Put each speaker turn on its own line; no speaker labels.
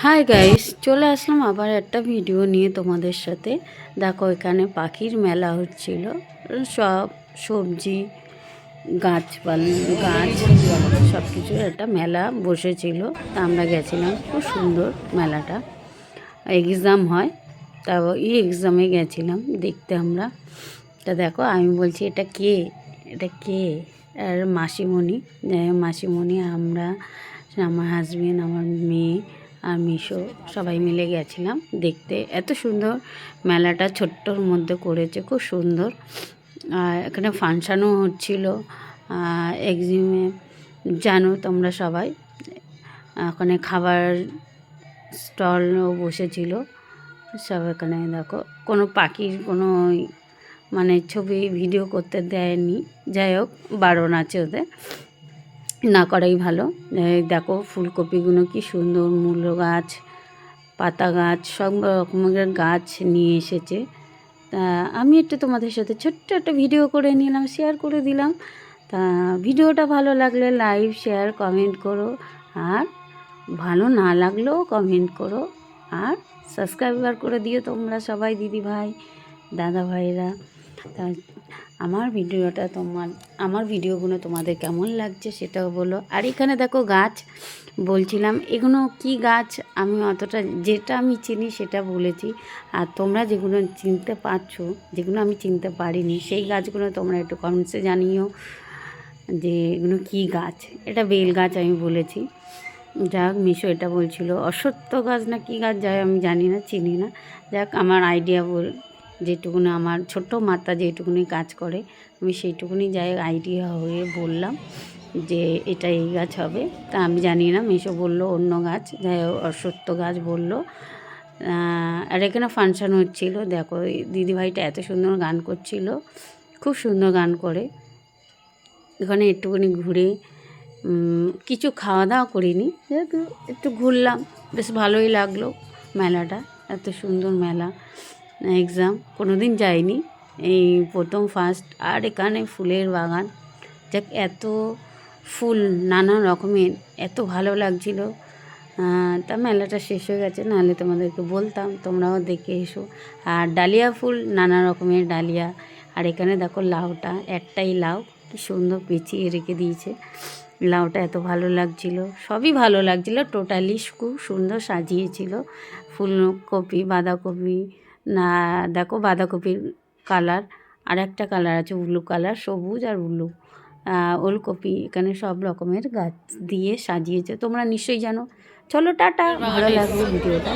Hi guys, চলে আসলাম আবার একটা ভিডিও নিয়ে তোমাদের সাথে। দেখো, এখানে পাখির মেলা হচ্ছিল। সব সবজি, গাছ সব কিছুর একটা মেলা বসেছিল। তা আমরা গেছিলাম, খুব সুন্দর মেলাটা। এক্সাম হয়, তা এই এক্সামে গেছিলাম দেখতে আমরা। তা দেখো, আমি বলছি এটা কে আর মাসিমণি আমরা, আমার হাজবেন্ড, আমার মেয়ে আর মিশো সবাই মিলে গেছিলাম দেখতে। এত সুন্দর মেলাটা ছোট্টর মধ্যে করেছে, খুব সুন্দর। আর এখানে ফাংশানও হচ্ছিল। এক্সিমে জানো তোমরা সবাই, ওখানে খাবার স্টলও বসেছিল সব। এখানে দেখো, কোনো পাখির কোনো মানে ছবি ভিডিও করতে দেয়নি, যাই হোক বারণ আছে ওদের, না করাই ভালো। দেখো ফুলকপিগুলো কি সুন্দর, মূলো গাছ, পাতা গাছ, সব রকমের গাছ নিয়ে এসেছে। তা আমি একটু তোমাদের সাথে ছোট্ট একটা ভিডিও করে নিলাম, শেয়ার করে দিলাম। তা ভিডিওটা ভালো লাগলে লাইক, শেয়ার, কমেন্ট করো, আর ভালো না লাগলেও কমেন্ট করো, আর সাবস্ক্রাইবার করে দিও তোমরা সবাই, দিদি ভাই, দাদা ভাইরা। তা আমার ভিডিওগুলো তোমাদের কেমন লাগছে সেটাও বলো। আর এখানে দেখো গাছ, বলছিলাম এগুলো কি গাছ, আমি অতটা যেটা আমি চিনি সেটা বলেছি। আর তোমরা যেগুলো চিনতে পারছো, যেগুলো আমি চিনতে পারিনি, সেই গাছগুলো তোমরা একটু কমেন্টসে জানিও যে এগুলো কী গাছ। এটা বেল গাছ আমি বলেছি। যাক, মিশো এটা বলছিল অশ্বত্থ গাছ না কী গাছ, যাই আমি জানি না, চিনি না। যাক, আমার আইডিয়া যেটুকুনি আমার ছোট্ট মাতা যেটুকুনি কাজ করে, আমি সেইটুকুনি যাই আইডিয়া হয়ে বললাম যে এটা এই গাছ হবে। তা আমি জানি না, মিশো বললো অন্য গাছ, যাই হোক অশ্বত্থ গাছ বললো। আর এখানে ফাংশান হচ্ছিলো। দেখো, দিদিভাইটা এত সুন্দর গান করছিল, খুব সুন্দর গান করে। এখানে একটুখানি ঘুরে কিছু খাওয়া দাওয়া করিনি, একটু ঘুরলাম, বেশ ভালোই লাগলো মেলাটা। এত সুন্দর মেলা, এক্সাম কোনো দিন যাইনি, এই প্রথম ফার্স্ট। আর এখানে ফুলের বাগান, যাক এত ফুল নানা রকমের, এত ভালো লাগছিল। তা মেলাটা শেষ হয়ে গেছে, নাহলে তোমাদেরকে বলতাম, তোমরাও দেখে এসো। আর ডালিয়া ফুল, নানা রকমের ডালিয়া। আর এখানে দেখো লাউটা, একটাই লাউ, কি সুন্দর পেঁচিয়ে রেখে দিয়েছে। লাউটা এত ভালো লাগছিল, সবই ভালো লাগছিল, টোটালি খুব সুন্দর সাজিয়েছিল। ফুলকপি, বাঁধাকপি, না দেখো বাঁধাকপির কালার, আর একটা কালার আছে ব্লু কালার, সবুজ আর ব্লু। ওলকপি, এখানে সব রকমের গাছ দিয়ে সাজিয়েছে, তোমরা নিশ্চয়ই জানো। চলো টাটা, ভালো লাগলো ভিডিওটা।